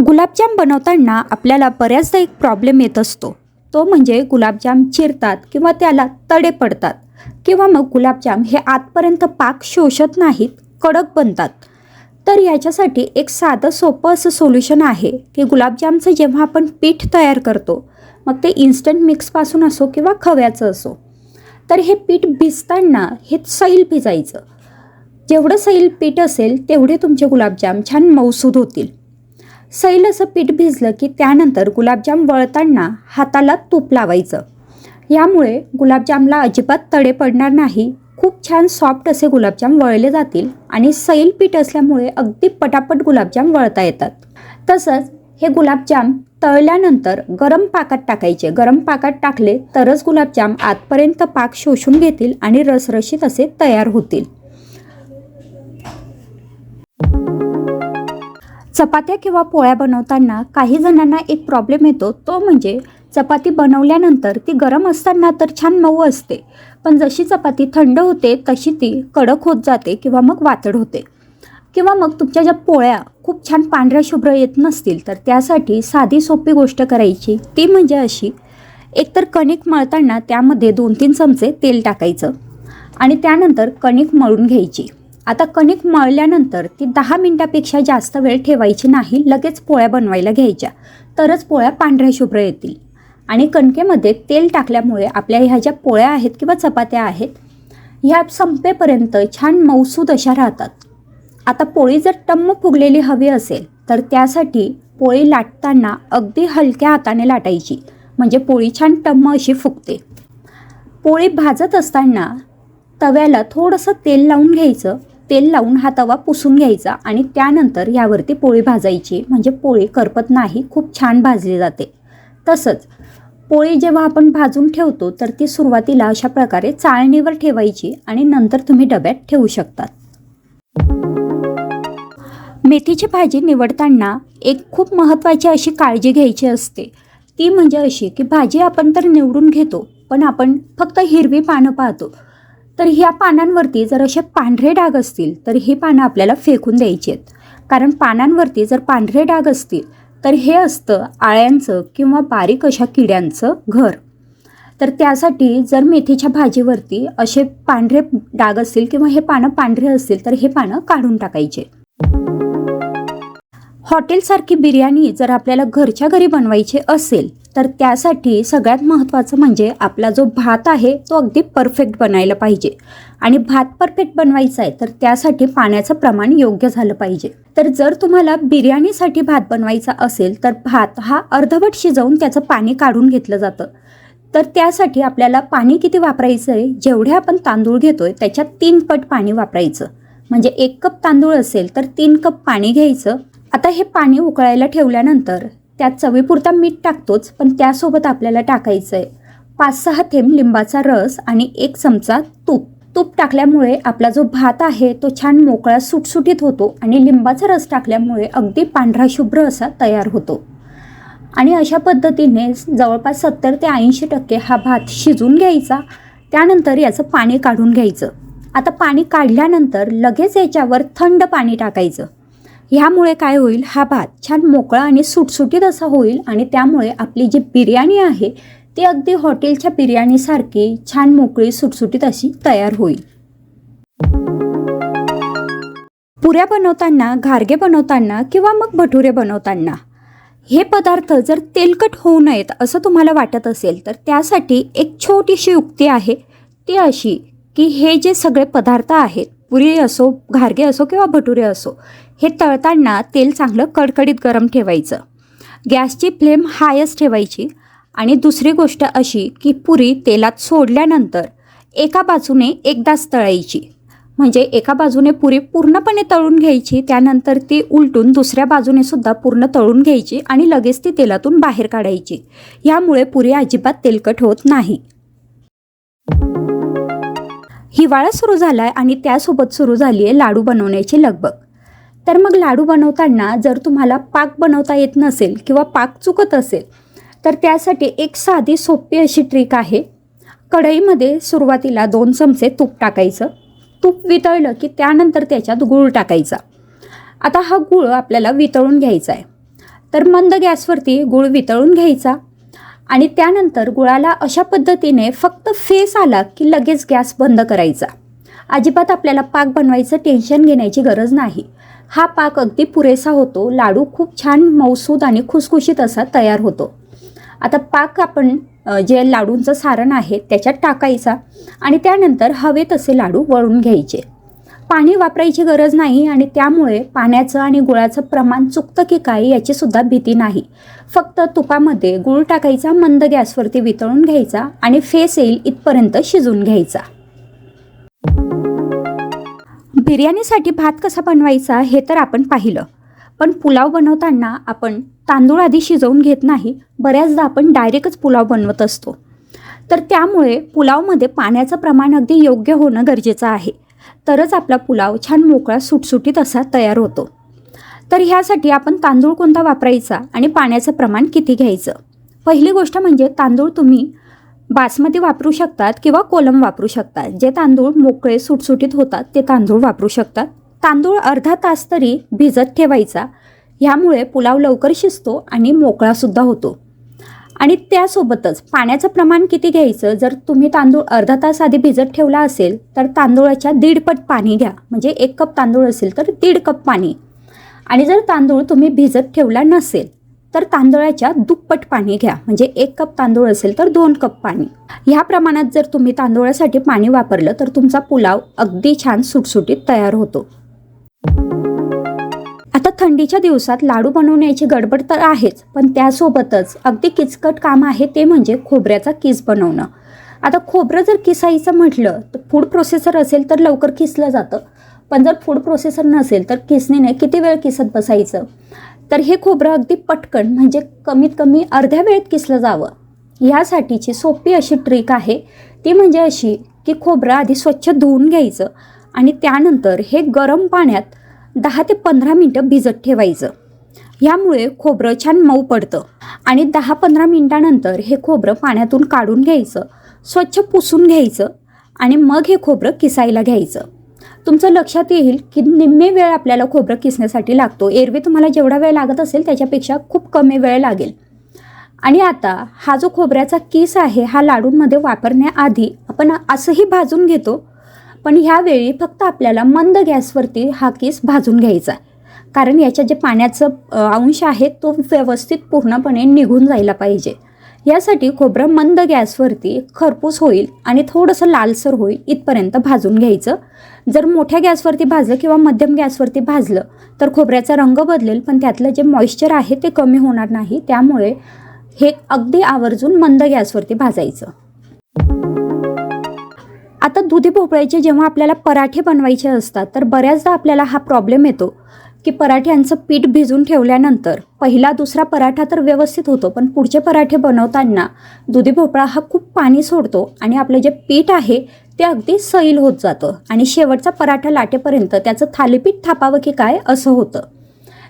गुलाबजाम बनवताना आपल्याला बऱ्याचदा एक प्रॉब्लेम येत असतो. तो म्हणजे गुलाबजाम चिरतात किंवा त्याला तडे पडतात किंवा मग गुलाबजाम हे आतपर्यंत पाक शोषत नाहीत, कडक बनतात. तर याच्यासाठी एक साधं सोपं असं सोल्युशन आहे की गुलाबजामचं जेव्हा आपण पीठ तयार करतो, मग ते इन्स्टंट मिक्सपासून असो किंवा खव्याचं असो, तर हे पीठ भिजताना हे सैल भिजायचं. जेवढं सैल पीठ असेल तेवढे तुमचे गुलाबजाम छान मऊसूद होतील. सैल असं पीठ भिजलं की त्यानंतर गुलाबजाम वळताना हाताला तूप लावायचं. यामुळे गुलाबजामला अजिबात तडे पडणार नाही. खूप छान सॉफ्ट असे गुलाबजाम वळले जातील आणि सैल पीठ असल्यामुळे अगदी पटापट गुलाबजाम वळता येतात. तसंच हे गुलाबजाम तळल्यानंतर गरम पाकात टाकायचे. गरम पाकात टाकले तरच गुलाबजाम आतपर्यंत पाक शोषून घेतील आणि रसरशीत असे तयार होतील. चपात्या किंवा पोळ्या बनवताना काही जणांना एक प्रॉब्लेम येतो. तो म्हणजे चपाती बनवल्यानंतर ती गरम असताना तर छान मऊ असते, पण जशी चपाती थंड होते तशी ती कडक होत जाते किंवा मग वातड होते. किंवा मग तुमच्या ज्या पोळ्या खूप छान पांढऱ्या शुभ्र येत नसतील, तर त्यासाठी साधी सोपी गोष्ट करायची. ती म्हणजे अशी, एकतर कणिक मळताना त्यामध्ये 2-3 चमचे तेल टाकायचं आणि त्यानंतर कणिक मळून घ्यायची. आता कणिक मळल्यानंतर ती 10 मिनिटापेक्षा जास्त वेळ ठेवायची नाही. लगेच पोळ्या बनवायला घ्यायच्या, तरच पोळ्या पांढऱ्या शुभ्र येतील. आणि कणकेमध्ये तेल टाकल्यामुळे आपल्या ह्या ज्या पोळ्या आहेत किंवा चपात्या आहेत, ह्या संपेपर्यंत छान मऊसूद अशा राहतात. आता पोळी जर टम्म फुगलेली हवी असेल तर त्यासाठी पोळी लाटताना अगदी हलक्या हाताने लाटायची, म्हणजे पोळी छान टम्म अशी फुगते. पोळी भाजत असताना तव्याला थोडंसं तेल लावून घ्यायचं. तेल लावून हा तवा पुसून घ्यायचा आणि त्यानंतर यावरती पोळी भाजायची, म्हणजे पोळी करपत नाही, खूप छान भाजली जाते. तसंच पोळी जेव्हा आपण भाजून ठेवतो तर ती सुरुवातीला अशा प्रकारे चाळणीवर ठेवायची आणि नंतर तुम्ही डब्यात ठेवू शकतात. मेथीची भाजी निवडताना एक खूप महत्त्वाची अशी काळजी घ्यायची असते. ती म्हणजे अशी की भाजी आपण तर निवडून घेतो, पण आपण फक्त हिरवी पानं पाहतो. तर ह्या पानांवरती जर असे पांढरे डाग असतील तर ही पानं आपल्याला फेकून द्यायची आहेत. कारण पानांवरती जर पांढरे डाग असतील तर हे असतं आळ्यांचं किंवा बारीक अशा किड्यांचं घर. तर त्यासाठी जर मेथीच्या भाजीवरती असे पांढरे डाग असतील किंवा हे पानं पांढरे असतील तर हे पानं काढून टाकायचे. हॉटेलसारखी बिर्याणी जर आपल्याला घरच्या घरी बनवायची असेल तर त्यासाठी सगळ्यात महत्त्वाचं म्हणजे आपला जो भात आहे तो अगदी परफेक्ट बनायला पाहिजे. आणि भात परफेक्ट बनवायचा आहे तर त्यासाठी पाण्याचं प्रमाण योग्य झालं पाहिजे. तर जर तुम्हाला बिर्याणीसाठी भात बनवायचा असेल तर भात हा अर्धवट शिजवून त्याचं पाणी काढून घेतलं जातं. तर त्यासाठी आपल्याला पाणी किती वापरायचं आहे, जेवढे आपण तांदूळ घेतोय त्याच्यात 3 पट पाणी वापरायचं. म्हणजे 1 कप तांदूळ असेल तर 3 कप पाणी घ्यायचं. आता हे पाणी उकळायला ठेवल्यानंतर त्यात चवीपुरता मीठ टाकतोच, पण त्यासोबत आपल्याला टाकायचं आहे 5-6 थेंब लिंबाचा रस आणि 1 चमचा तूप. तूप टाकल्यामुळे आपला जो भात आहे तो छान मोकळा सुटसुटीत होतो आणि लिंबाचा रस टाकल्यामुळे अगदी पांढरा शुभ्र असा तयार होतो. आणि अशा पद्धतीने जवळपास 70 ते 80% हा भात शिजून घ्यायचा. त्यानंतर याचं पाणी काढून घ्यायचं. आता पाणी काढल्यानंतर लगेच याच्यावर थंड पाणी टाकायचं. ह्यामुळे काय होईल, हा भात छान मोकळा आणि सुटसुटीत असा होईल आणि त्यामुळे आपली जी बिर्याणी आहे ती अगदी हॉटेलच्या बिर्याणीसारखी छान मोकळी सुटसुटीत अशी तयार होईल. पुऱ्या बनवताना, घारगे बनवताना किंवा मग भटुरे बनवताना हे पदार्थ जर तेलकट होऊ नयेत असं तुम्हाला वाटत असेल तर त्यासाठी एक छोटीशी युक्ती आहे. ती अशी की हे जे सगळे पदार्थ आहेत, पुरी असो, घारगे असो किंवा भटुरे असो, हे तळताना तेल चांगलं कडकडीत गरम ठेवायचं. गॅसची फ्लेम हायच ठेवायची. आणि दुसरी गोष्ट अशी की पुरी तेलात सोडल्यानंतर एका बाजूने एकदाच तळायची. म्हणजे एका बाजूने पुरी पूर्णपणे तळून घ्यायची, त्यानंतर ती उलटून दुसऱ्या बाजूने सुद्धा पूर्ण तळून घ्यायची आणि लगेच ती तेलातून बाहेर काढायची. यामुळे पुरी अजिबात तेलकट होत नाही. हिवाळा सुरू झाला आहे आणि त्यासोबत सुरू झाली आहे लाडू बनवण्याची लगबग. तर मग लाडू बनवताना जर तुम्हाला पाक बनवता येत नसेल किंवा पाक चुकत असेल तर त्यासाठी एक साधी सोपी अशी ट्रिक आहे. कढईमध्ये सुरुवातीला 2 चमचे तूप टाकायचं. तूप वितळलं की त्यानंतर त्याच्यात गूळ टाकायचा. आता हा गूळ आपल्याला वितळून घ्यायचा आहे. तर मंद गॅसवरती गूळ वितळून घ्यायचा आणि त्यानंतर गुळाला अशा पद्धतीने फक्त फेस आला की लगेच गॅस बंद करायचा. अजिबात आपल्याला पाक बनवायचं टेन्शन घेण्याची गरज नाही. हा पाक अगदी पुरेसा होतो. लाडू खूप छान मऊसूद आणि खुसखुशीत असा तयार होतो. आता पाक आपण जे लाडूंचं सारण आहे त्याच्यात टाकायचा आणि त्यानंतर हवे तसे लाडू वळून घ्यायचे. पाणी वापरायची गरज नाही आणि त्यामुळे पाण्याचं आणि गुळाचं प्रमाण चुकतं की काय याची सुद्धा भीती नाही. फक्त तुपामध्ये गूळ टाकायचा, मंद गॅसवरती वितळून घ्यायचा आणि फेस येईल इथपर्यंत शिजून घ्यायचा. बिर्याणीसाठी भात कसा बनवायचा हे तर आपण पाहिलं, पण पुलाव बनवताना आपण तांदूळ आधी शिजवून घेत नाही. बऱ्याचदा आपण डायरेक्टच पुलाव बनवत असतो. तर त्यामुळे पुलावमध्ये पाण्याचं प्रमाण अगदी योग्य होणं गरजेचं आहे. तरच आपला पुलाव छान मोकळा सुटसुटीत असा तयार होतो. तर ह्यासाठी आपण तांदूळ कोणता वापरायचा आणि पाण्याचं प्रमाण किती घ्यायचं. पहिली गोष्ट म्हणजे तांदूळ तुम्ही बासमती वापरू शकतात किंवा कोलम वापरू शकतात. जे तांदूळ मोकळे सुटसुटीत होतात ते तांदूळ वापरू शकतात. तांदूळ अर्धा तास तरी भिजत ठेवायचा. ह्यामुळे पुलाव लवकर शिजतो आणि मोकळासुद्धा होतो. आणि त्यासोबतच पाण्याचं प्रमाण किती घ्यायचं, जर तुम्ही तांदूळ अर्धा तास आधी भिजत ठेवला असेल तर तांदूळाच्या 1.5 पट पाणी घ्या. म्हणजे 1 कप तांदूळ असेल तर 1.5 कप पाणी. आणि जर तांदूळ तुम्ही भिजत ठेवला नसेल तर तांदळाच्या दुप्पट पाणी घ्या. म्हणजे 1 कप तांदूळ असेल तर 2 कप पाणी. ह्या प्रमाणात जर तुम्ही तांदूळासाठी पाणी वापरलं तर तुमचा पुलाव अगदी छान सुटसुटीत तयार होतो. आता थंडीच्या दिवसात लाडू बनवण्याची गडबड तर आहेच, पण त्यासोबतच अगदी किचकट काम आहे ते म्हणजे खोबऱ्याचा किस बनवणं. आता खोबरं जर किसायचं म्हटलं तर फूड प्रोसेसर असेल तर लवकर किसलं जातं, पण जर फूड प्रोसेसर नसेल तर किसणीने किती वेळ किसत बसायचं. तर हे खोबरं अगदी पटकन म्हणजे कमीत कमी अर्ध्या वेळेत किसलं जावं ह्यासाठीची सोपी अशी ट्रिक आहे. ती म्हणजे अशी की खोबरं आधी स्वच्छ धुवून घ्यायचं आणि त्यानंतर हे गरम पाण्यात 10 ते 15 मिनटं भिजत ठेवायचं. ह्यामुळे खोबरं छान मऊ पडतं. आणि 10-15 मिनटानंतर हे खोबरं पाण्यातून काढून घ्यायचं, स्वच्छ पुसून घ्यायचं आणि मग हे खोबरं किसायला घ्यायचं. तुमचं लक्षात येईल की निम्मे वेळ आपल्याला खोबरं किसण्यासाठी लागतो. एरवी तुम्हाला जेवढा वेळ लागत असेल त्याच्यापेक्षा खूप कमी वेळ लागेल. आणि आता हा जो खोबऱ्याचा किस आहे हा लाडूंमध्ये वापरण्याआधी आपण असंही भाजून घेतो, पण ह्यावेळी फक्त आपल्याला मंद गॅसवरती हा किस भाजून घ्यायचा. कारण याच्या जे पाण्याचं अंश आहे तो व्यवस्थित पूर्णपणे निघून जायला पाहिजे. यासाठी खोबरं मंद गॅसवरती खरपूस होईल आणि थोडंसं लालसर होईल इथपर्यंत भाजून घ्यायचं. जर मोठ्या गॅसवरती भाजलं किंवा मध्यम गॅसवरती भाजलं तर खोबऱ्याचा रंग बदलेल, पण त्यातलं जे मॉइश्चर आहे ते कमी होणार नाही. त्यामुळे हे अगदी आवर्जून मंद गॅसवरती भाजायचं. आता दुधी भोपळ्याचे जेव्हा आपल्याला पराठे बनवायचे असतात तर बऱ्याचदा आपल्याला हा प्रॉब्लेम येतो की पराठ्यांचं पीठ भिजून ठेवल्यानंतर पहिला दुसरा पराठा तर व्यवस्थित होतो, पण पुढचे पराठे बनवताना दुधी भोपळा हा खूप पाणी सोडतो आणि आपलं जे पीठ आहे ते अगदी सैल होत जातं आणि शेवटचा पराठा लाटेपर्यंत त्याचं थालीपीठ थापावं की काय असं होतं.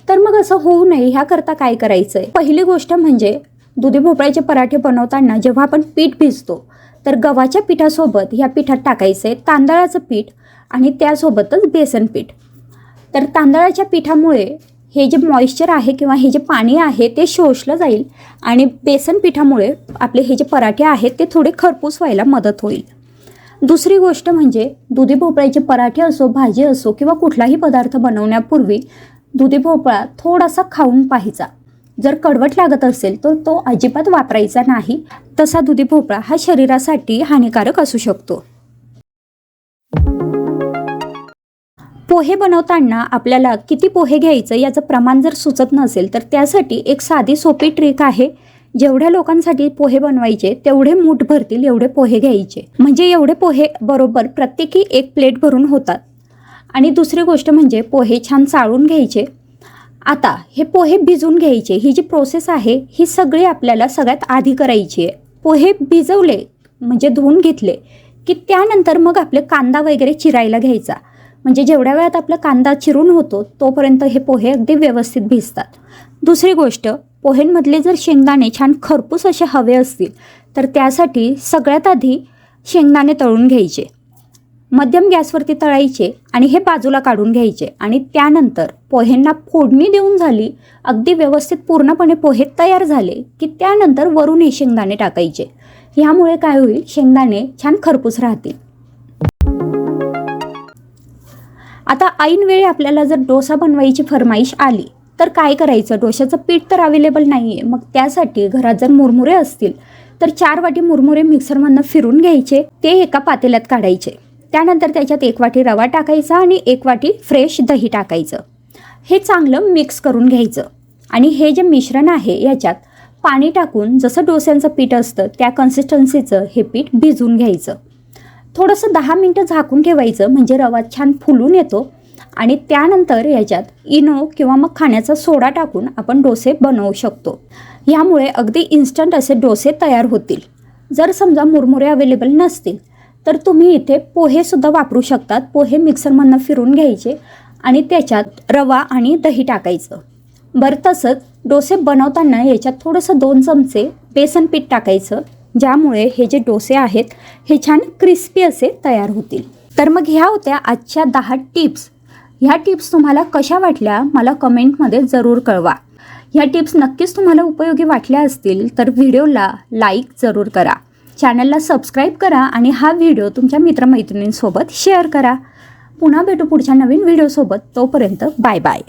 तर मग असं होऊ नये ह्याकरता काय करायचं आहे. पहिली गोष्ट म्हणजे दुधी भोपळ्याचे पराठे बनवताना जेव्हा आपण पीठ भिजतो तर गव्हाच्या पिठासोबत ह्या पिठात टाकायचं आहे तांदळाचं पीठ आणि त्यासोबतच बेसन पीठ. तर तांदळाच्या पिठामुळे हे जे मॉइश्चर आहे किंवा हे जे पाणी आहे ते शोषलं जाईल आणि बेसन पिठामुळे आपले हे जे पराठे आहेत ते थोडे खरपूस व्हायला मदत होईल. दुसरी गोष्ट म्हणजे दुधी भोपळ्याचे पराठे असो, भाजी असो किंवा कुठलाही पदार्थ बनवण्यापूर्वी दुधी भोपळा थोडासा खाऊन पाहायचा. जर कडवट लागत असेल तर तो अजिबात वापरायचा नाही. तसा दुधी भोपळा हा शरीरासाठी हानिकारक असू शकतो. पोहे बनवताना आपल्याला किती पोहे घ्यायचं याचं प्रमाण जर सुचत नसेल तर त्यासाठी एक साधी सोपी ट्रिक आहे. जेवढ्या लोकांसाठी पोहे बनवायचे तेवढे मूठ भरतील एवढे पोहे घ्यायचे. म्हणजे एवढे पोहे बरोबर प्रत्येकी 1 प्लेट भरून होतात. आणि दुसरी गोष्ट म्हणजे पोहे छान चाळून घ्यायचे. आता हे पोहे भिजवून घ्यायचे. ही जी प्रोसेस आहे ही सगळी आपल्याला सगळ्यात आधी करायची आहे. पोहे भिजवले म्हणजे धुवून घेतले की त्यानंतर मग आपले कांदा वगैरे चिरायला घ्यायचा. म्हणजे जेवढ्या वेळात आपला कांदा चिरून होतो तोपर्यंत हे पोहे अगदी व्यवस्थित भिजतात. दुसरी गोष्ट, पोहेंमधले जर शेंगदाणे छान खरपूस असे हवे असतील तर त्यासाठी सगळ्यात आधी शेंगदाणे तळून घ्यायचे. मध्यम गॅसवरती तळायचे आणि हे बाजूला काढून घ्यायचे आणि त्यानंतर पोहेंना फोडणी देऊन झाली, अगदी व्यवस्थित पूर्णपणे पोहे तयार झाले की त्यानंतर वरून हे शेंगदाणे टाकायचे. ह्यामुळे काय होईल, शेंगदाणे छान खरपूस राहतील. आता ऐनवेळी आपल्याला जर डोसा बनवायची फरमाईश आली तर काय करायचं, डोशाचं पीठ तर अवेलेबल नाही आहे. मग त्यासाठी घरात जर मुरमुरे असतील तर 4 वाटी मुरमुरे मिक्सरमधनं फिरून घ्यायचे, ते एका पातेल्यात काढायचे. त्यानंतर त्याच्यात 1 वाटी रवा टाकायचा आणि 1 वाटी फ्रेश दही टाकायचं. हे चांगलं मिक्स करून घ्यायचं आणि हे जे मिश्रण आहे याच्यात पाणी टाकून जसं डोस्यांचं पीठ असतं त्या कन्सिस्टन्सीचं हे पीठ भिजवून घ्यायचं. थोडंसं 10 मिनटं झाकून ठेवायचं म्हणजे रवा छान फुलून येतो आणि त्यानंतर याच्यात इनो किंवा मग खाण्याचा सोडा टाकून आपण डोसे बनवू शकतो. ह्यामुळे अगदी इन्स्टंट असे डोसे तयार होतील. जर समजा मुरमुरे अवेलेबल नसतील तर तुम्ही इथे पोहेसुद्धा वापरू शकतात. पोहे मिक्सरमधनं फिरून घ्यायचे आणि त्याच्यात रवा आणि दही टाकायचं. बरं, तसंच डोसे बनवताना याच्यात थोडंसं 2 चमचे बेसन पीठ टाकायचं, ज्यामुळे हे जे डोसे आहेत हे छान क्रिस्पी असे तयार होतील. तर मग ह्या होत्या आजच्या 10 टिप्स. ह्या टिप्स तुम्हाला कशा वाटल्या मला कमेंटमध्ये जरूर कळवा. ह्या टिप्स नक्कीच तुम्हाला उपयोगी वाटल्या असतील तर व्हिडिओला लाईक जरूर करा, चॅनलला सबस्क्राईब करा आणि हा व्हिडिओ तुमच्या मित्रमैत्रिणींसोबत शेअर करा. पुन्हा भेटू पुढच्या नवीन व्हिडिओसोबत. तोपर्यंत बाय बाय.